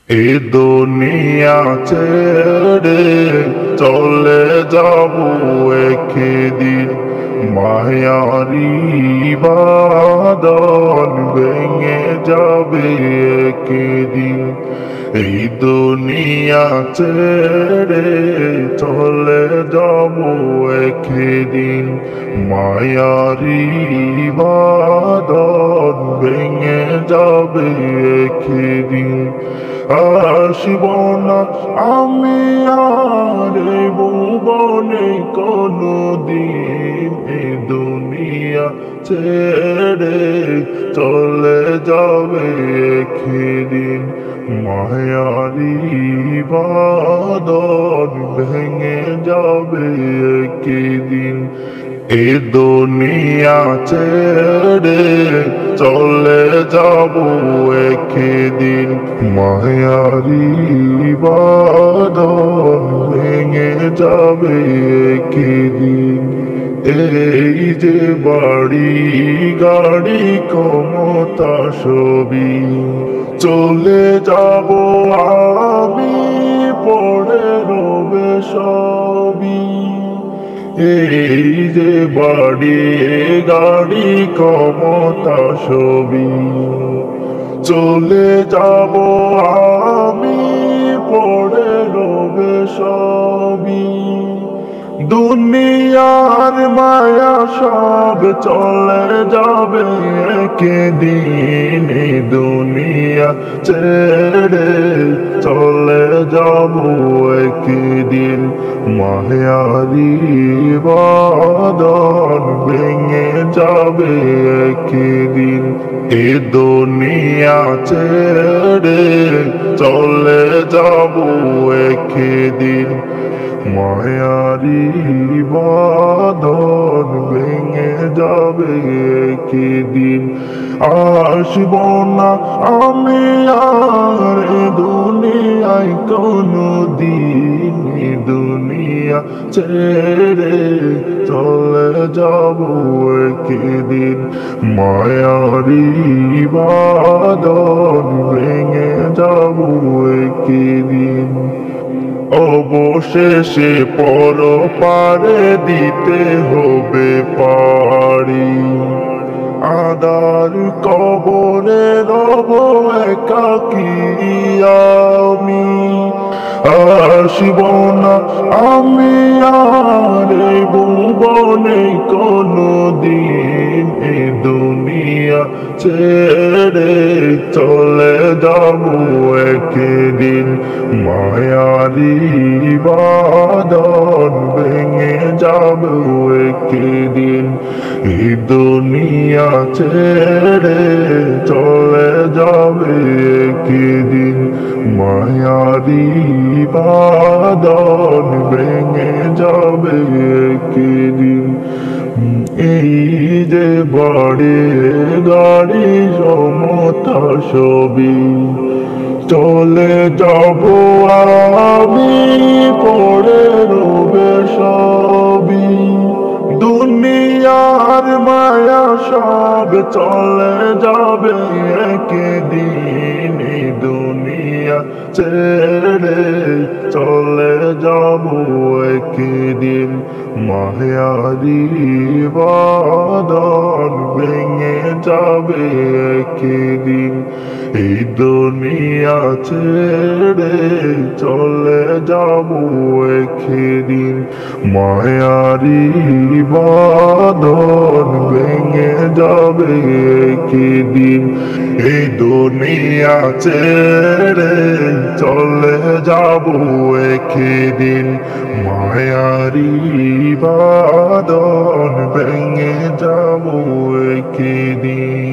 এ দুনিয়া ছেড়ে চলে যাব একদিন, মায়ারি বাঁধন ভেঙে যাবে একদিন। এই দুনিয়া ছেড়ে চলে যাব একদিন, মায়ারি বাঁধন ভেঙে যাবে একদিন। আসব না আমি আর এই ভুবনে কোনদিন, এই দুনিয়া ছেড়ে চলে যাবে একদিন, মায়ারি বাঁধন ভেঙে যাবে একদিন। এ দুনিয়া ছেড়ে চলে যাব একদিন, মায়ারি বাঁধন ভেঙে যাবে একদিন। এই যে বাড়ি গাড়ি ক্ষমতা সবই চলে যাব আমি, পড়ে রবে সবই। এই যে বাড়ি গাড়ি ক্ষমতা সবই চলে যাব আমি, পড়ে রবে সবই। দুনিয়ার মায়া সব চলে যাবে একদিন, এই দুনিয়া ছেড়ে চলে যাব একদিন, মায়ারি বাঁধন ভেঙে যাবে একদিন। এ দুনিয়া ছেড়ে চলে যাব একদিন, মায়ারি বাঁধন ভেঙে যাবে একদিন। আসব না আমি আর এ দুনিয়ায় কোনদিন, এ দুনিয়া ছেড়ে চলে যাব একদিন, মায়ারি বাঁধন ভেঙে যাব একদিন। অবশেষে পরপারে দিতে হবে পারি, আদার কবরে রব একাকী আমি। আসব না আমি আর এই ভুবনে কোনদিন, এই দুনিয়া ছেড়ে চলে যাব একদিন, মায়ারি বাঁধন ভেঙে যাব একদিন। এই দুনিয়া ছেড়ে চলে যাবে একদিন, মায়ারি বাঁধন ভেঙে যাবে একদিন। এই যে বাড়ি গাড়ি সমতা সবই চলে যাব আমি, পড়ে রবে সবই। দুনিয়ার মায়া সব চলে যাবে একদিন, এই দুনিয়া ছেড়ে চলে যাব একদিন, মায়ারি বাঁধন ভেঙে যাবে একদিন। এই দুনিয়া ছেড়ে চলে যাব একদিন, মায়ারি বাঁধন ভেঙে যাবে একদিন। এই দুনিয়া ছেড়ে চলে যাব একদিন, মায়ারি বাঁধন ভেঙে যাব একদিন।